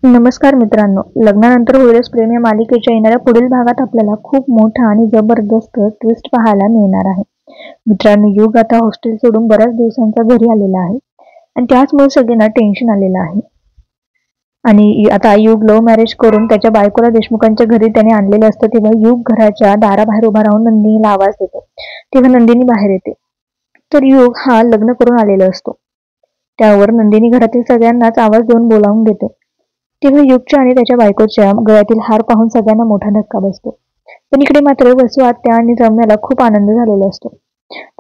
नमस्कार मित्रांनो, लग्नानंतर होईलच प्रेम या मालिकेच्या येणाऱ्या पुढील भागात आपल्याला खूप मोठा आणि जबरदस्त ट्विस्ट पाहायला मिळणार आहे. मित्रांनो, युग आता हॉस्टेल सोडून बऱ्याच दिवसांचा घरी आलेला आहे आणि त्याचमुळे सगळ्यांना टेन्शन आलेलं आहे. आणि आता युग लव्ह मॅरेज करून त्याच्या बायकोला देशमुखांच्या घरी त्याने आणलेलं असतं. तेव्हा युग घराच्या दाराबाहेर उभा राहून नंदिनीला आवाज देतो. तेव्हा नंदिनी बाहेर येते. तर युग हा लग्न करून आलेला असतो. त्यावर नंदिनी घरातील सगळ्यांनाच आवाज देऊन बोलावून घेते. तेव्हा युगच्या आणि त्याच्या बायकोच्या गळ्यातील हार पाहून सगळ्यांना मोठा धक्का बसतो. पण इकडे मात्र वसू आत्या आणि रम्याला खूप आनंद झालेला असतो.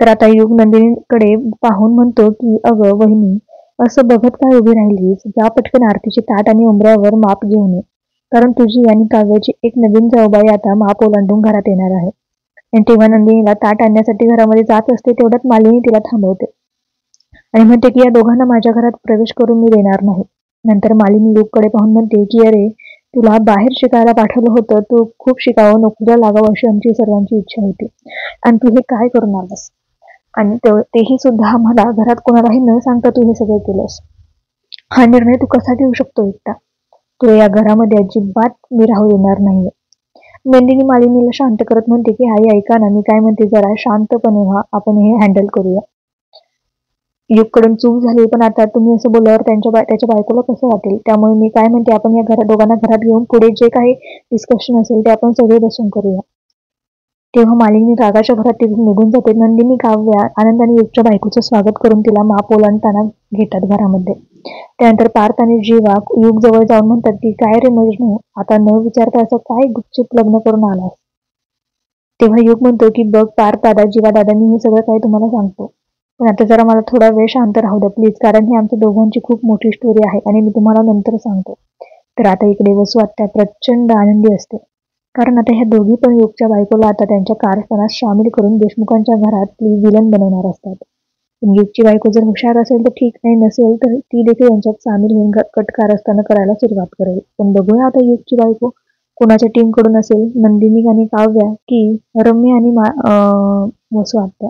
तर आता युग नंदिनीकडे पाहून म्हणतो की अगं वहिनी, असं बघत काय उभी राहिलीस? जा पटकन आरतीची ताट आणि उंबऱ्यावर माप घेऊन ये. कारण तुझी आणि काव्याची एक नवीन जाऊबाई आता माप ओलांडून घरात येणार आहे. आणि तेव्हा नंदिनीला ताट आणण्यासाठी घरामध्ये जात असते तेवढ्यात मालिनी तिला थांबवते आणि म्हणते की या दोघांना माझ्या घरात प्रवेश करून मी देणार नाही. नंतर मालिनी युगकडे पाहून म्हणते की अरे, तुला बाहेर शिकायला पाठवलं होतं, तू खूप शिकावं, नोकरीला लागावं अशी आमची सर्वांची इच्छा होती आणि तू हे काय करून आलास? आणि तेही सुद्धा आम्हाला घरात कोणालाही न सांगता तू हे सगळं केलंस. हा निर्णय तू कसा घेऊ शकतो एकटा? तुला या घरामध्ये अजिबात मी राहू देणार नाहीये. नंदिनी मालिनीला शांत करत म्हणते की आई ऐका ना, मी काय म्हणते जरा शांतपणे व्हा, आपण हे हँडल करूया. युगकडून चूक झाली, पण आता तुम्ही असं बोलल्यावर त्याच्या बायकोला कसं वाटेल? त्यामुळे मी काय म्हणते, आपण या दोघांना घरात घेऊन पुढे जे काही डिस्कशन असेल ते आपण सगळे बसून करूया. तेव्हा मालिनी रागाच्या घरात तिथून निघून जाते. नंदिनी काव्या आनंदाने युगच्या बायकोचं स्वागत करून तिला माप ओलांडताना घेतात घरामध्ये. त्यानंतर पार्थ आणि जीवा युग जवळ जाऊन म्हणतात की काय रे मजनू, आता न विचारता असं काय गुपचूप लग्न करून आलास? तेव्हा युग म्हणतो की बघ पार्थ दादा, जीवा दादा, मी हे सगळं काही तुम्हाला सांगतो. पण आता जरा मला थोडा वेळ शांत राहू द्या प्लीज, कारण ही आमच्या दोघांची खूप मोठी स्टोरी आहे आणि मी तुम्हाला नंतर सांगतो. तर आता इकडे वसू आत्या प्रचंड आनंदी असते. कारण आता ह्या दोघी पण युगच्या बायकोला आता त्यांच्या कारस्थानात सामील करून देशमुखांच्या घरातली विलन बनवणार असतात. पण युगची बायको जर हुशार असेल तर ठीक, नाही नसेल तर ती देखील यांच्यात सामील होऊन कट कारस्थानं करायला सुरुवात करेल. पण बघूया आता युगची बायको कोणाच्या टीम कडून असेल, नंदिनी आणि काव्या की रम्या आणि वसू आत्या.